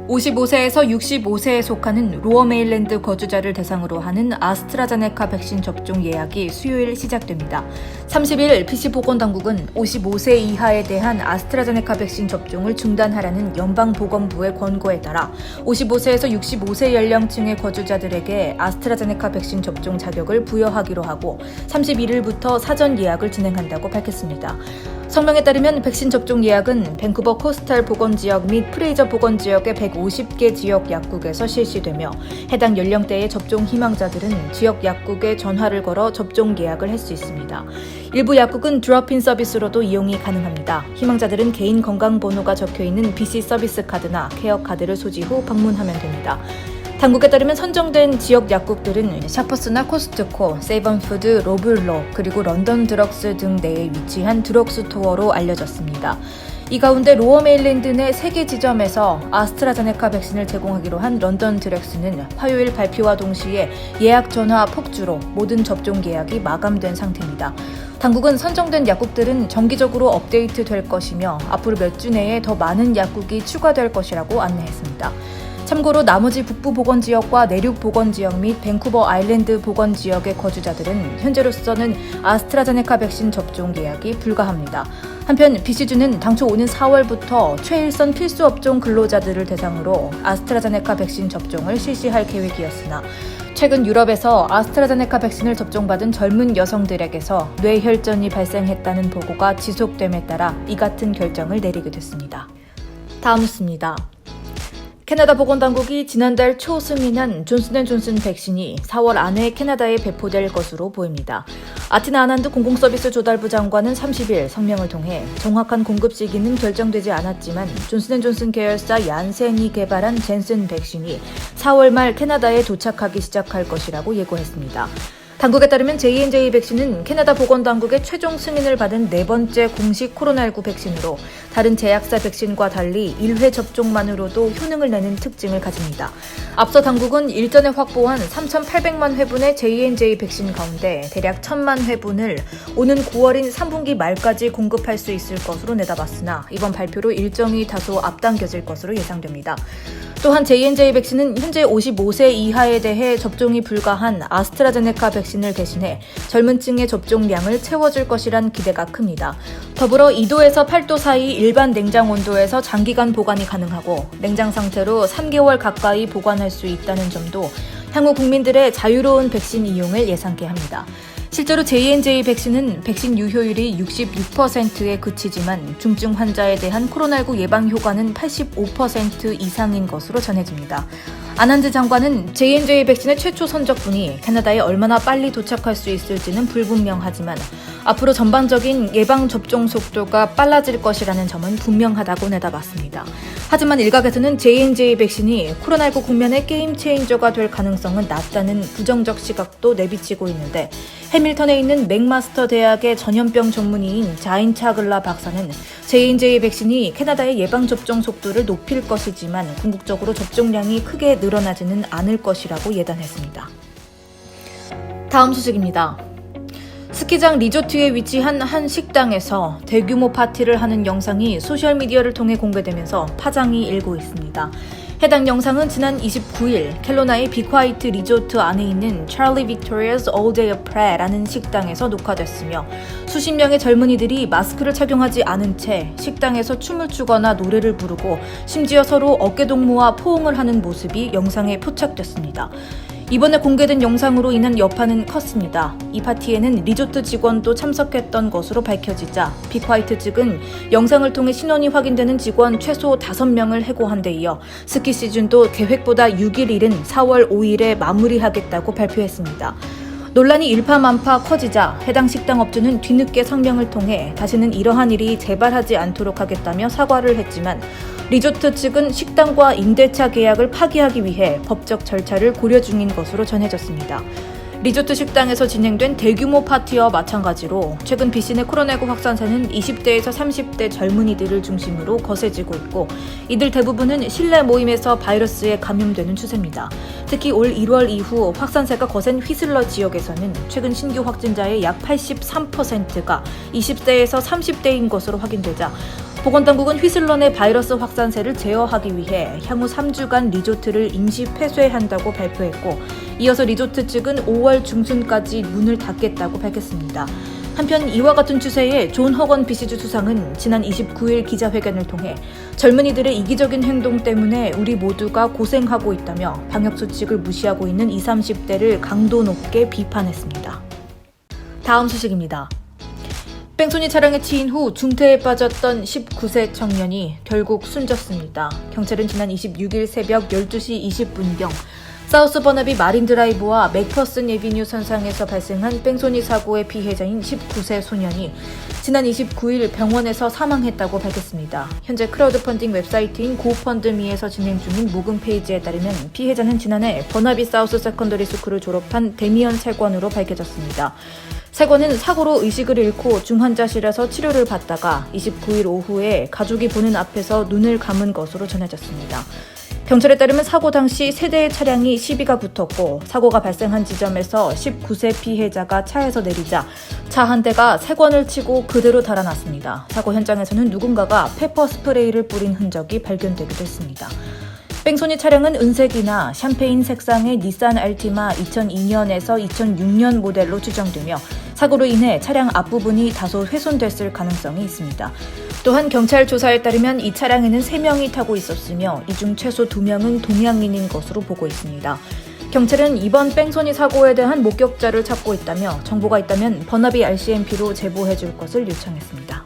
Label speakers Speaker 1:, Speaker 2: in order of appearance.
Speaker 1: 55세에서 65세에 속하는 로어 메일랜드 거주자를 대상으로 하는 아스트라제네카 백신 접종 예약이 수요일 시작됩니다. 30일 BC보건당국은 55세 이하에 대한 아스트라제네카 백신 접종을 중단하라는 연방보건부의 권고에 따라 55세에서 65세 연령층의 거주자들에게 아스트라제네카 백신 접종 자격을 부여하기로 하고 31일부터 사전 예약을 진행한다고 밝혔습니다. 성명에 따르면 백신 접종 예약은 밴쿠버 코스탈 보건지역 및 프레이저 보건지역의 150개 지역 약국에서 실시되며 해당 연령대의 접종 희망자들은 지역 약국에 전화를 걸어 접종 예약을 할 수 있습니다. 일부 약국은 드롭인 서비스로도 이용이 가능합니다. 희망자들은 개인 건강번호가 적혀있는 BC 서비스 카드나 케어 카드를 소지 후 방문하면 됩니다. 당국에 따르면 선정된 지역 약국들은 샤퍼스나 코스트코, 세이번푸드, 로블로, 그리고 런던 드럭스 등 내에 위치한 드럭스토어로 알려졌습니다. 이 가운데 로어 메일랜드 내 3개 지점에서 아스트라제네카 백신을 제공하기로 한 런던 드럭스는 화요일 발표와 동시에 예약 전화 폭주로 모든 접종 예약이 마감된 상태입니다. 당국은 선정된 약국들은 정기적으로 업데이트될 것이며 앞으로 몇 주 내에 더 많은 약국이 추가될 것이라고 안내했습니다. 참고로 나머지 북부 보건지역과 내륙 보건지역 및 밴쿠버 아일랜드 보건지역의 거주자들은 현재로서는 아스트라제네카 백신 접종 예약이 불가합니다. 한편 BC주는 당초 오는 4월부터 최일선 필수 업종 근로자들을 대상으로 아스트라제네카 백신 접종을 실시할 계획이었으나 최근 유럽에서 아스트라제네카 백신을 접종받은 젊은 여성들에게서 뇌혈전이 발생했다는 보고가 지속됨에 따라 이 같은 결정을 내리게 됐습니다. 다음 뉴스입니다. 캐나다 보건당국이 지난달 초 승인한 존슨앤존슨 백신이 4월 안에 캐나다에 배포될 것으로 보입니다. 아티나 아난드 공공서비스 조달부 장관은 30일 성명을 통해 정확한 공급 시기는 결정되지 않았지만 존슨앤존슨 계열사 얀센이 개발한 젠슨 백신이 4월 말 캐나다에 도착하기 시작할 것이라고 예고했습니다. 당국에 따르면 J&J 백신은 캐나다 보건당국의 최종 승인을 받은 4번째 공식 코로나19 백신으로 다른 제약사 백신과 달리 1회 접종만으로도 효능을 내는 특징을 가집니다. 앞서 당국은 일전에 확보한 3,800만 회분의 J&J 백신 가운데 대략 1,000만 회분을 오는 9월인 3분기 말까지 공급할 수 있을 것으로 내다봤으나 이번 발표로 일정이 다소 앞당겨질 것으로 예상됩니다. 또한 J&J 백신은 현재 55세 이하에 대해 접종이 불가한 아스트라제네카 백신을 대신해 젊은 층의 접종량을 채워줄 것이란 기대가 큽니다. 더불어 2도에서 8도 사이 일반 냉장 온도에서 장기간 보관이 가능하고 냉장 상태로 3개월 가까이 보관할 수 있다는 점도 향후 국민들의 자유로운 백신 이용을 예상케 합니다. 실제로 J&J 백신은 백신 유효율이 66%에 그치지만 중증 환자에 대한 코로나19 예방 효과는 85% 이상인 것으로 전해집니다. 아난드 장관은 J&J 백신의 최초 선적분이 캐나다에 얼마나 빨리 도착할 수 있을지는 불분명하지만 앞으로 전반적인 예방 접종 속도가 빨라질 것이라는 점은 분명하다고 내다봤습니다. 하지만 일각에서는 J&J 백신이 코로나19 국면의 게임 체인저가 될 가능성은 낮다는 부정적 시각도 내비치고 있는데 해밀턴에 있는 맥마스터 대학의 전염병 전문의인 자인 차글라 박사는 J&J 백신이 캐나다의 예방접종 속도를 높일 것이지만 궁극적으로 접종량이 크게 늘어나지는 않을 것이라고 예단했습니다. 다음 소식입니다. 스키장 리조트에 위치한 한 식당에서 대규모 파티를 하는 영상이 소셜미디어를 통해 공개되면서 파장이 일고 있습니다. 해당 영상은 지난 29일 켈로나의 빅화이트 리조트 안에 있는 찰리 빅토리아's All Day Opera라는 식당에서 녹화됐으며 수십 명의 젊은이들이 마스크를 착용하지 않은 채 식당에서 춤을 추거나 노래를 부르고 심지어 서로 어깨동무와 포옹을 하는 모습이 영상에 포착됐습니다. 이번에 공개된 영상으로 인한 여파는 컸습니다. 이 파티에는 리조트 직원도 참석했던 것으로 밝혀지자 빅화이트 측은 영상을 통해 신원이 확인되는 직원 최소 5명을 해고한 데 이어 스키 시즌도 계획보다 6일 이른 4월 5일에 마무리하겠다고 발표했습니다. 논란이 일파만파 커지자 해당 식당 업주는 뒤늦게 성명을 통해 다시는 이러한 일이 재발하지 않도록 하겠다며 사과를 했지만 리조트 측은 식당과 임대차 계약을 파기하기 위해 법적 절차를 고려 중인 것으로 전해졌습니다. 리조트 식당에서 진행된 대규모 파티와 마찬가지로 최근 BC 내 코로나19 확산세는 20대에서 30대 젊은이들을 중심으로 거세지고 있고 이들 대부분은 실내 모임에서 바이러스에 감염되는 추세입니다. 특히 올 1월 이후 확산세가 거센 휘슬러 지역에서는 최근 신규 확진자의 약 83%가 20대에서 30대인 것으로 확인되자 보건당국은 휘슬러 내 바이러스 확산세를 제어하기 위해 향후 3주간 리조트를 임시 폐쇄한다고 발표했고, 이어서 리조트 측은 5월 중순까지 문을 닫겠다고 밝혔습니다. 한편 이와 같은 추세에 존 허건 BC주 수상은 지난 29일 기자회견을 통해 젊은이들의 이기적인 행동 때문에 우리 모두가 고생하고 있다며 방역 수칙을 무시하고 있는 20, 30대를 강도 높게 비판했습니다. 다음 소식입니다. 뺑소니 차량에 치인 후 중태에 빠졌던 19세 청년이 결국 숨졌습니다. 경찰은 지난 26일 새벽 12시 20분경 사우스 버나비 마린드라이브와 맥퍼슨 에비뉴 선상에서 발생한 뺑소니 사고의 피해자인 19세 소년이 지난 29일 병원에서 사망했다고 밝혔습니다. 현재 크라우드 펀딩 웹사이트인 고펀드미에서 진행 중인 모금 페이지에 따르면 피해자는 지난해 버나비 사우스 세컨더리 스쿨을 졸업한 데미언 세권으로 밝혀졌습니다. 세권은 사고로 의식을 잃고 중환자실에서 치료를 받다가 29일 오후에 가족이 보는 앞에서 눈을 감은 것으로 전해졌습니다. 경찰에 따르면 사고 당시 세 대의 차량이 시비가 붙었고, 사고가 발생한 지점에서 19세 피해자가 차에서 내리자 차 한 대가 세권을 치고 그대로 달아났습니다. 사고 현장에서는 누군가가 페퍼 스프레이를 뿌린 흔적이 발견되기도 했습니다. 뺑소니 차량은 은색이나 샴페인 색상의 닛산 알티마 2002년에서 2006년 모델로 추정되며 사고로 인해 차량 앞부분이 다소 훼손됐을 가능성이 있습니다. 또한 경찰 조사에 따르면 이 차량에는 3명이 타고 있었으며 이 중 최소 2명은 동양인인 것으로 보고 있습니다. 경찰은 이번 뺑소니 사고에 대한 목격자를 찾고 있다며 정보가 있다면 버나비 RCMP로 제보해 줄 것을 요청했습니다.